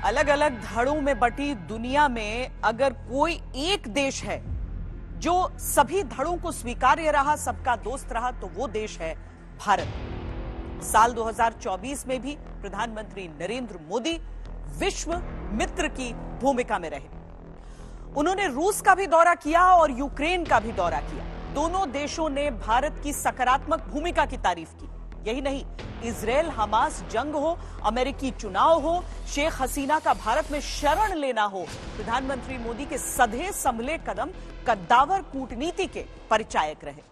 अलग अलग धड़ों में बटी दुनिया में अगर कोई एक देश है जो सभी धड़ों को स्वीकार्य रहा, सबका दोस्त रहा, तो वो देश है भारत। साल 2024 में भी प्रधानमंत्री नरेंद्र मोदी विश्व मित्र की भूमिका में रहे। उन्होंने रूस का भी दौरा किया और यूक्रेन का भी दौरा किया। दोनों देशों ने भारत की सकारात्मक भूमिका की तारीफ की। यही नहीं, इजराइल हमास जंग हो, अमेरिकी चुनाव हो, शेख हसीना का भारत में शरण लेना हो, प्रधानमंत्री मोदी के सधे संभले कदम कद्दावर कूटनीति के परिचायक रहे।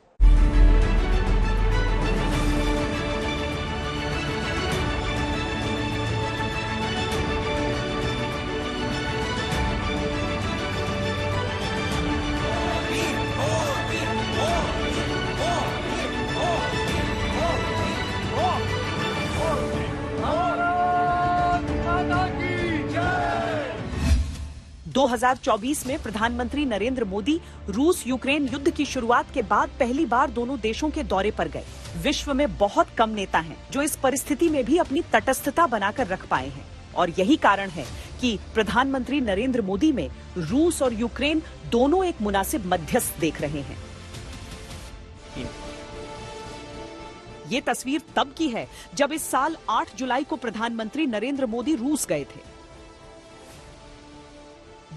दो 2024 में प्रधानमंत्री नरेंद्र मोदी रूस यूक्रेन युद्ध की शुरुआत के बाद पहली बार दोनों देशों के दौरे पर गए। विश्व में बहुत कम नेता हैं जो इस परिस्थिति में भी अपनी तटस्थता बनाकर रख पाए हैं, और यही कारण है कि प्रधानमंत्री नरेंद्र मोदी में रूस और यूक्रेन दोनों एक मुनासिब मध्यस्थ देख रहे हैं। ये तस्वीर तब की है जब इस साल 8 जुलाई को प्रधानमंत्री नरेंद्र मोदी रूस गए थे।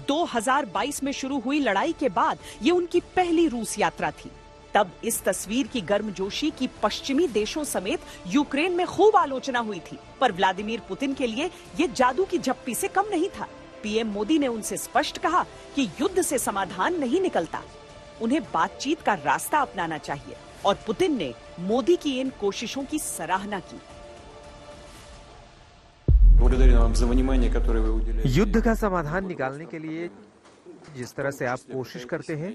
2022 में शुरू हुई लड़ाई के बाद ये उनकी पहली रूस यात्रा थी। तब इस तस्वीर की गर्मजोशी की पश्चिमी देशों समेत यूक्रेन में खूब आलोचना हुई थी, पर व्लादिमीर पुतिन के लिए ये जादू की झप्पी से कम नहीं था। पीएम मोदी ने उनसे स्पष्ट कहा कि युद्ध से समाधान नहीं निकलता, उन्हें बातचीत का रास्ता अपनाना चाहिए, और पुतिन ने मोदी की इन कोशिशों की सराहना की। युद्ध का समाधान निकालने के लिए जिस तरह से आप कोशिश करते हैं,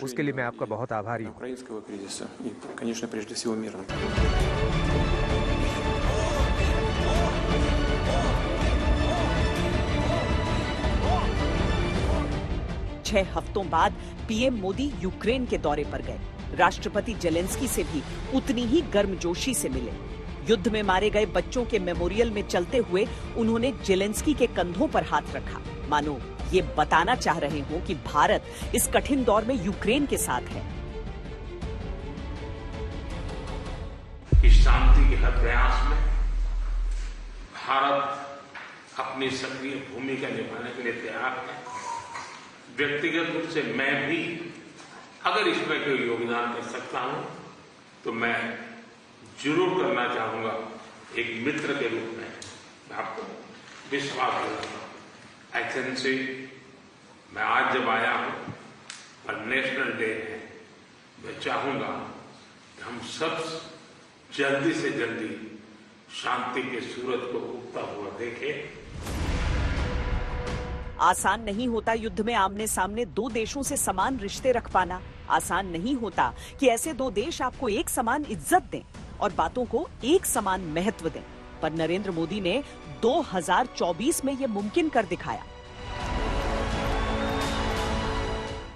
उसके लिए मैं आपका बहुत आभारी हूं। 6 हफ्तों बाद पीएम मोदी यूक्रेन के दौरे पर गए। राष्ट्रपति जेलेंस्की से भी उतनी ही गर्मजोशी से मिले। युद्ध में मारे गए बच्चों के मेमोरियल में चलते हुए उन्होंने जेलेंस्की के कंधों पर हाथ रखा, मानो ये बताना चाह रहे हो कि भारत इस कठिन दौर में यूक्रेन के साथ है। इस शांति के हर प्रयास में भारत अपनी सक्रिय भूमिका निभाने के लिए तैयार है। व्यक्तिगत रूप से मैं भी अगर इसमें कोई योगदान कर सकता हूं तो मैं जरूर करना चाहूंगा। एक मित्र के रूप में मैं आपको विश्वास दिलाऊंगा। एक्सेलेंसी, मैं आज जब आया हूं और नेशनल डे है, मैं चाहूंगा कि हम सब जल्दी से जल्दी शांति के सूरज को उगता हुआ देखें। आसान नहीं होता युद्ध में आमने सामने दो देशों से समान रिश्ते रख पाना। आसान नहीं होता कि ऐसे दो देश आपको एक समान इज्जत दें और बातों को एक समान महत्व दें, पर नरेंद्र मोदी ने 2024 में यह मुमकिन कर दिखाया।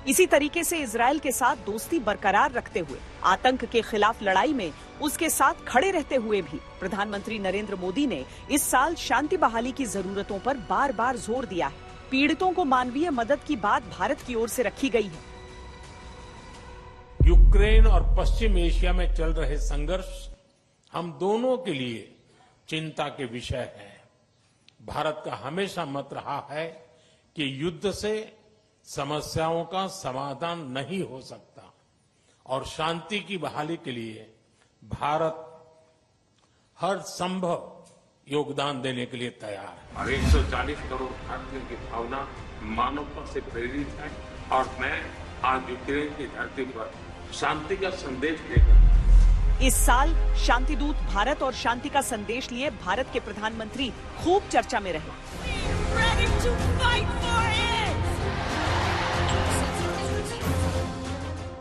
इसी तरीके से इजराइल के साथ दोस्ती बरकरार रखते हुए, आतंक के खिलाफ लड़ाई में उसके साथ खड़े रहते हुए भी प्रधानमंत्री नरेंद्र मोदी ने इस साल शांति बहाली की जरूरतों पर बार बार जोर दिया है। पीड़ितों को मानवीय मदद की बात भारत की ओर से रखी गई है। यूक्रेन और पश्चिम एशिया में चल रहे संघर्ष हम दोनों के लिए चिंता के विषय है। भारत का हमेशा मत रहा है कि युद्ध से समस्याओं का समाधान नहीं हो सकता, और शांति की बहाली के लिए भारत हर संभव योगदान देने के लिए तैयार है। और 140 करोड़ भारतीयों की भावना मानवता से प्रेरित है, और मैं आज यूक्रेन की धरती पर शांति का संदेश देकर इस साल शांति दूत भारत और शांति का संदेश लिए भारत के प्रधानमंत्री खूब चर्चा में रहे।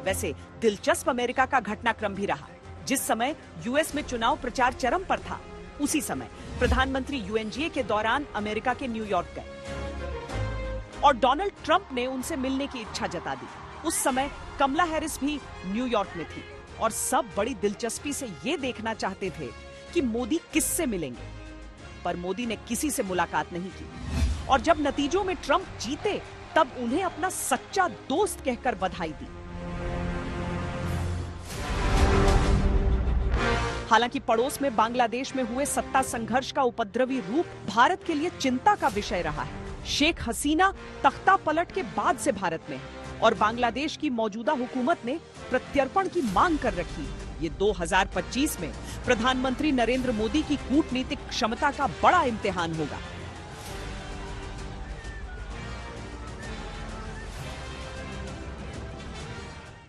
वैसे दिलचस्प अमेरिका का घटनाक्रम भी रहा। जिस समय यूएस में चुनाव प्रचार चरम पर था, उसी समय प्रधानमंत्री यूएनजीए के दौरान अमेरिका के न्यूयॉर्क गए और डोनाल्ड ट्रंप ने उनसे मिलने की इच्छा जता दी। उस समय कमला हैरिस भी न्यूयॉर्क में थी और सब बड़ी दिलचस्पी से ये देखना चाहते थे कि मोदी किससे मिलेंगे। पर मोदी ने किसी से मुलाकात नहीं की और जब नतीजों में ट्रंप जीते तब उन्हें अपना सच्चा दोस्त कहकर बधाई दी। हालांकि पड़ोस में बांग्लादेश में हुए सत्ता संघर्ष का उपद्रवी रूप भारत के लिए चिंता का विषय रहा है। शेख हसीना तख्ता पलट के बाद से भारत में है और बांग्लादेश की मौजूदा हुकूमत ने प्रत्यर्पण की मांग कर रखी। ये 2025 में प्रधानमंत्री नरेंद्र मोदी की कूटनीतिक क्षमता का बड़ा इम्तिहान होगा।